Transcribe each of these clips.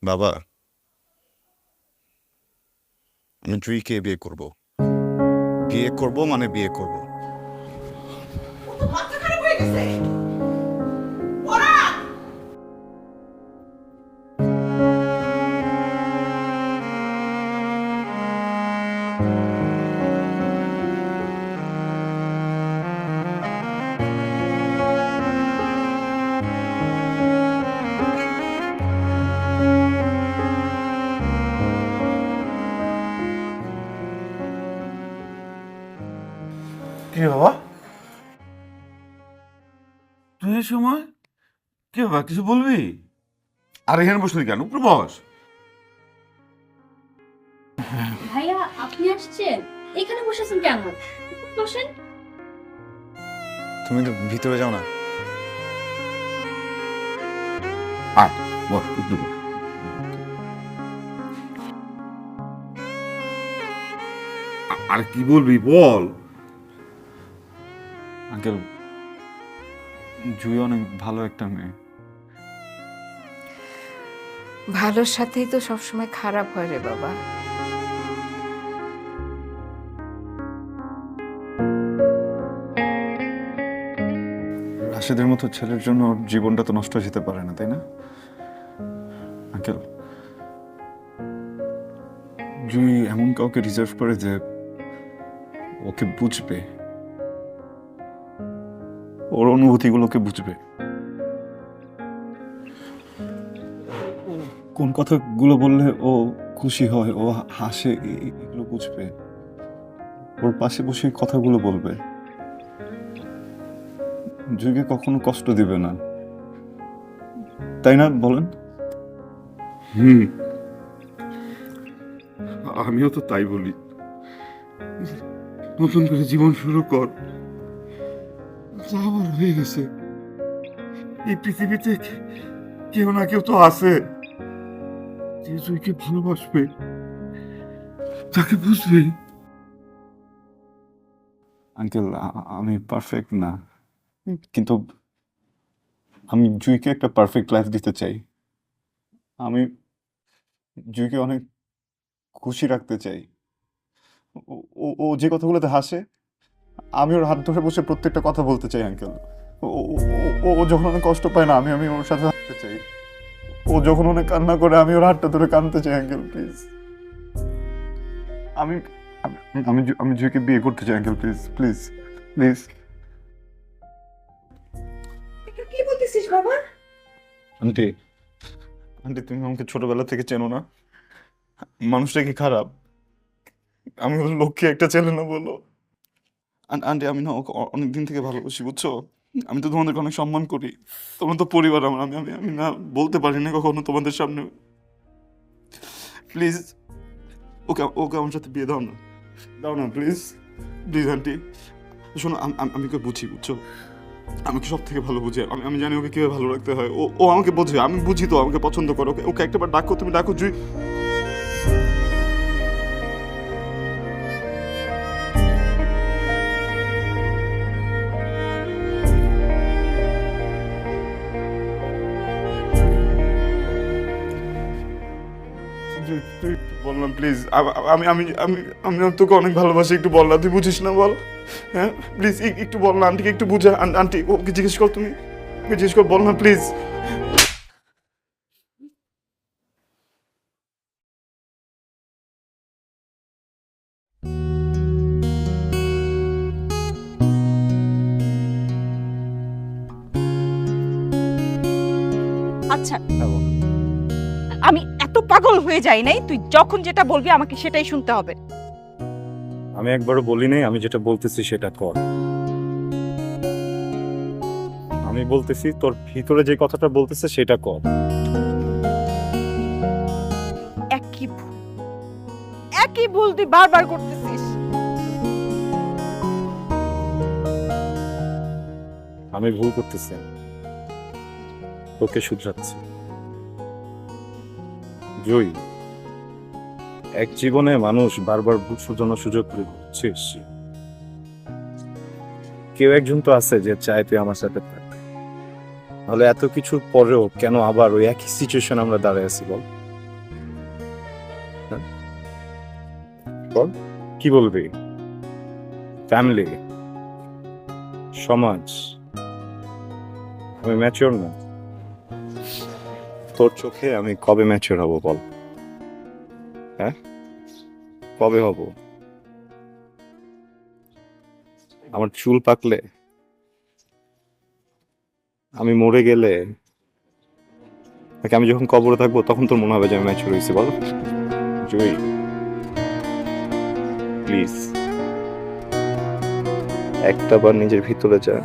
বাবা, আমি জুইকে বিয়ে করব। বিয়ে করব মানে বিয়ে করব। মাথা খারাপ হয়ে গেছে। পরাগ! কি বাবা, তুই এই সময় কি বাবা কিছু বলবি? আর এখানে বসলি কেন? উপরে বস। ভাইয়া আপনি আসছেন? এখানে বসেছেন কেন? বসেন। তুমি তো ভিতরে যাও না। আয় বস, একটু বস। আর কি বলবি বল। আঙ্কেল, জুই অনেক ভালো একটা মেয়ে। ভালোর সাথেই তো সবসময় খারাপ হয় রে বাবা। রাশেদের মতো ছেলের জন্য ওর জীবনটা তো নষ্ট হয়ে যেতে পারে না, তাই না আঙ্কেল? জুই এমন কাউকে রিজার্ভ করে যে ওকে বুঝবে, ওর অনুভূতিগুলোকে বুঝবে, কোন কথাগুলো বললে ও খুশি হয়, ও হাসে, এগুলো বুঝবে, ওর পাশে বসে কথাগুলো বলবে, জুইকে কখনো কষ্ট দিবে না, তাই না বলেন? হুম, আমিও তো তাই বলি। নতুন করে জীবন শুরু কর। যা আমার হয়ে গেছে, এই পৃথিবীতে কেউ না কেউ তো আছে যে জুইকে ভালোবাসবে, তাকে বুঝবে। আঙ্কেল, আমি পারফেক্ট না, কিন্তু আমি জুইকে একটা পারফেক্ট লাইফ দিতে চাই। আমি জুইকে অনেক খুশি রাখতে চাই। ও ও- ও যে কথাগুলোতে হাসে, আমি ওর হাত ধরে বসে প্রত্যেকটা কথা বলতে চাই আঙ্কেল। ও ও- ও- ও যখন অনেক কষ্ট পায় না, আমি আমি ওর সাথে থাকতে চাই। ও যখন অনেক কান্না করে, আমি ওর হাতটা ধরে কাঁদতে চাই আঙ্কেল, প্লিজ। আমি আমি আমি আমি জুইকে বিয়ে করতে চাই আঙ্কেল, প্লিজ প্লিজ প্লিজ। এটা কি বলতেছিস বাবা? আন্টি, আন্টি তুমি আমাকে ছোটবেলা থেকে চেনো না? মানুষটা কি খারাপ? আমি ওর লক্ষ্যে একটা ছেলে না, বলো? আন্টি, আমি না ওকে অনেক দিন থেকে ভালোবাসি, বুঝছো? আমি তো তোমাদেরকে অনেক সম্মান করি, তোমরা তো পরিবার আমার। আমি আমি আমি না বলতে পারি না কখনো তোমাদের সামনে। প্লিজ, ওকে ওকে আমার সাথে বিয়ে দাও না, দাও না প্লিজ, প্লিজ আন্টি। শোনো, আমি ওকে বুঝি, বুঝছো? আমাকে সব থেকে ভালো বুঝে। আমি জানি ওকে কিভাবে ভালো রাখতে হয়। ও ও আমাকে বোঝে, আমি বুঝি তো আমাকে পছন্দ করো। ওকে ওকে একটাবার ডাকো, তুমি ডাকো জুই। তুই বললাম প্লিজ, আমি আমি আমি আমি তোকে অনেক ভালোবাসি, একটু বল না, তুই বুঝিস না, বল। হ্যাঁ প্লিজ একটু বল না, আন্টিকে একটু বুঝা। আন্টি ওকে জিজ্ঞেস কর, তুমি ওকে জিজ্ঞেস কর, বল না প্লিজ। আচ্ছা, আমি এত পাগল হয়ে যাই নাই, তুই যখন যেটা বলবি আমাকে সেটাই শুনতে হবে। আমি একবারও বলি নাই, আমি যেটা বলতেছি সেটা কর। আমি বলতেছি তোর ভিতরে যে কথাটা বলতেছে সেটা কর। একই ভুল, একই ভুল তুই বারবার করতেছিস। আমি ভুল করতেছি, তোকে শুধরাচ্ছি। জয়, এক জীবনে মানুষ বারবার ভুল শুধরানোর সুযোগ করে, বুঝছিস? কেউ একজন তো আছে যে চায় তুই আমার সাথে থাক। তাহলে এত কিছুর পরেও কেন আবার ওই একই সিচুয়েশন আমরা দাঁড়ায় আছি বল? বল কি বলবি? ফ্যামিলি, সমাজ, আমি ম্যাচিওর না। তোর চোখে আমি কবে ম্যাচিওর হব বল? হ্যাঁ, কবে হব? আমার চুল পাকলে, আমি মরে গেলে, নাকি আমি যখন কবরে থাকবো তখন তোর মনে হবে যে আমি ম্যাচিওর হয়েছি বল? জুই, প্লিজ একটা বার নিজের ভিতরে যা,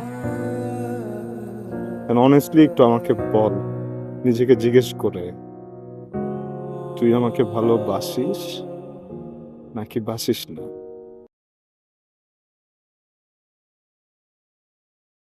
অনেস্টলি একটু আমাকে বল, নিজেকে জিজ্ঞেস করে, তুই আমাকে ভালোবাসিস নাকি বাসিস না?